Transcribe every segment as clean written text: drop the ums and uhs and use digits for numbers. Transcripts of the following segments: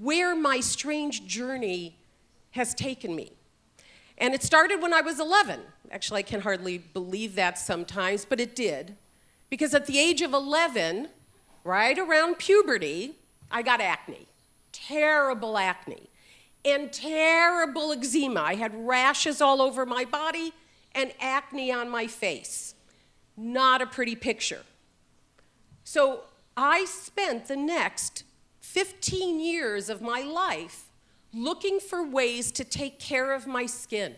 where my strange journey has taken me. And it started when I was 11. Actually, I can hardly believe that sometimes, but it did. Because at the age of 11, right around puberty, I got acne. Terrible acne. And terrible eczema. I had rashes all over my body and acne on my face. Not a pretty picture. So I spent the next 15 years of my life looking for ways to take care of my skin.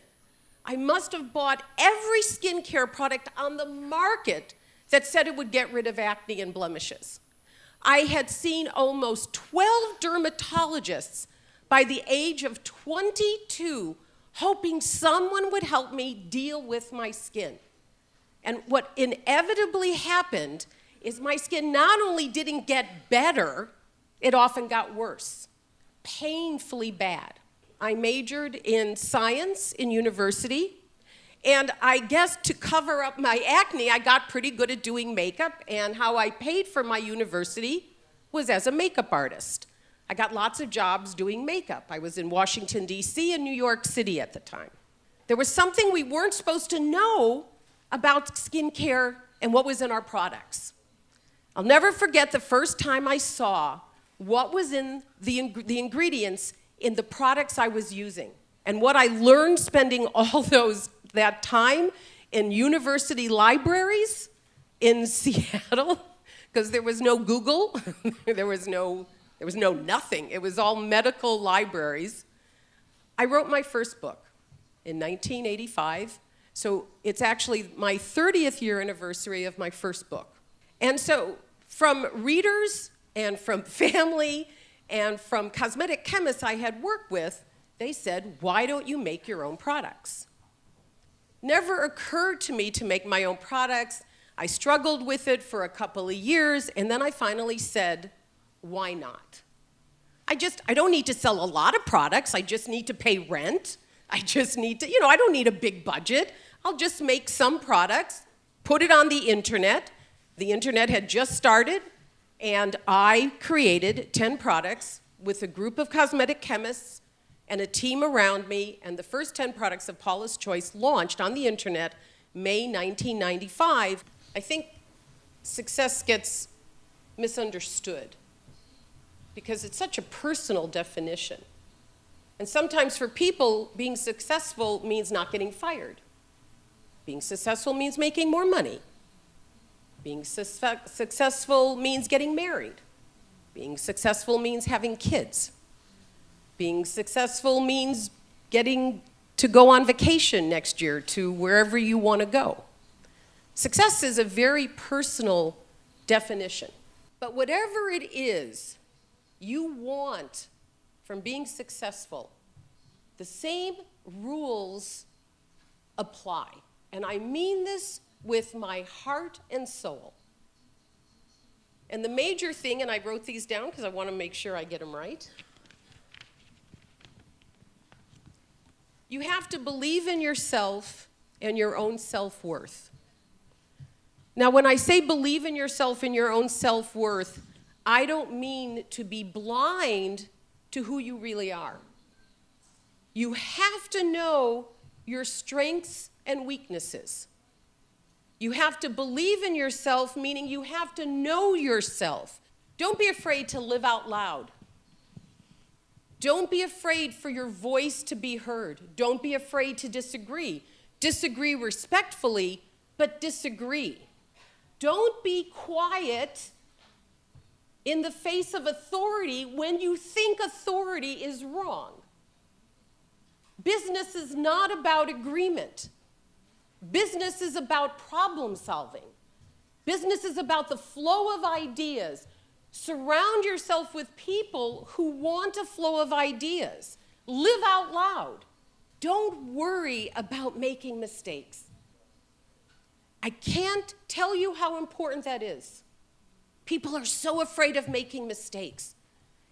I must have bought every skincare product on the market that said it would get rid of acne and blemishes. I had seen almost 12 dermatologists by the age of 22, hoping someone would help me deal with my skin. And what inevitably happened is my skin not only didn't get better, it often got worse, painfully bad. I majored in science in university, and I guess to cover up my acne, I got pretty good at doing makeup, and how I paid for my university was as a makeup artist. I got lots of jobs doing makeup. I was in Washington, D.C. and New York City at the time. There was something we weren't supposed to know about skincare and what was in our products. I'll never forget the first time I saw what was in the ingredients in the products I was using. And what I learned spending all that time in university libraries in Seattle, because there was no Google, there was no nothing. It was all medical libraries. I wrote my first book in 1985. So it's actually my 30th year anniversary of my first book. And so from readers and from family and from cosmetic chemists I had worked with, they said, why don't you make your own products? Never occurred to me to make my own products. I struggled with it for a couple of years, and then I finally said, why not? I don't need to sell a lot of products. I just need to pay rent. I just need to, I don't need a big budget. I'll just make some products, put it on the internet. The internet had just started, and I created 10 products with a group of cosmetic chemists and a team around me, and the first 10 products of Paula's Choice launched on the internet May 1995. I think success gets misunderstood because it's such a personal definition. And sometimes for people, being successful means not getting fired. Being successful means making more money. Being successful means getting married. Being successful means having kids. Being successful means getting to go on vacation next year to wherever you want to go. Success is a very personal definition. But whatever it is you want from being successful, the same rules apply. And I mean this with my heart and soul. And the major thing, and I wrote these down because I want to make sure I get them right. You have to believe in yourself and your own self-worth. Now, when I say believe in yourself and your own self-worth, I don't mean to be blind to who you really are. You have to know your strengths and weaknesses. You have to believe in yourself, meaning you have to know yourself. Don't be afraid to live out loud. Don't be afraid for your voice to be heard. Don't be afraid to disagree. Disagree respectfully, but disagree. Don't be quiet in the face of authority when you think authority is wrong. Business is not about agreement. Business is about problem solving. Business is about the flow of ideas. Surround yourself with people who want a flow of ideas. Live out loud. Don't worry about making mistakes. I can't tell you how important that is. People are so afraid of making mistakes.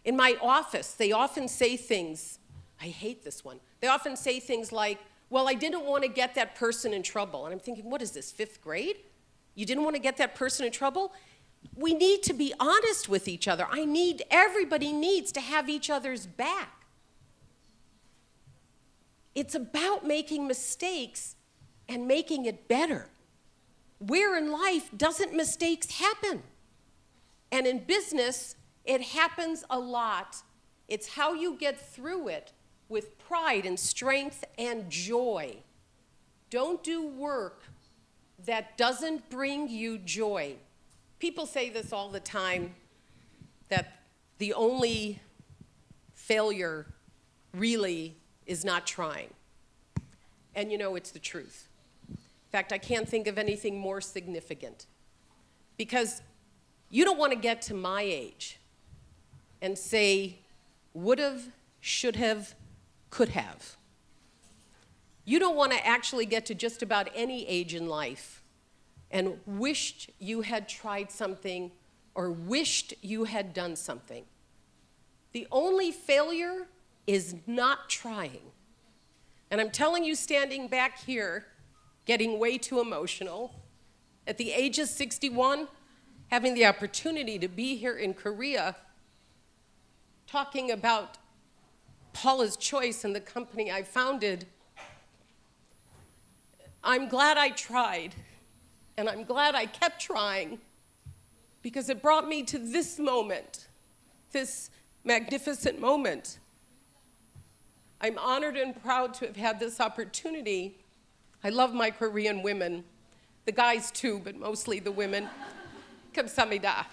In my office, they often say things, I hate this one. They often say things like, well, I didn't want to get that person in trouble. And I'm thinking, what is this, 5th grade? You didn't want to get that person in trouble? we need to be honest with each other. Everybody needs to have each other's back. It's about making mistakes and making it better. Where in life doesn't mistakes happen? And in business, it happens a lot. It's how you get through it with pride and strength and joy. Don't do work that doesn't bring you joy. People say this all the time, that the only failure really is not trying. And you know, it's the truth. In fact, I can't think of anything more significant. Because you don't want to get to my age and say, would have, should have, could have. You don't want to actually get to just about any age in life and wished you had tried something or wished you had done something. The only failure is not trying. And I'm telling you, standing back here, getting way too emotional, at the age of 61, having the opportunity to be here in Korea, talking about Paula's Choice and the company I founded, I'm glad I tried, and I'm glad I kept trying, because it brought me to this moment, this magnificent moment. I'm honored and proud to have had this opportunity. I love my Korean women, the guys too, but mostly the women. 감사합니다.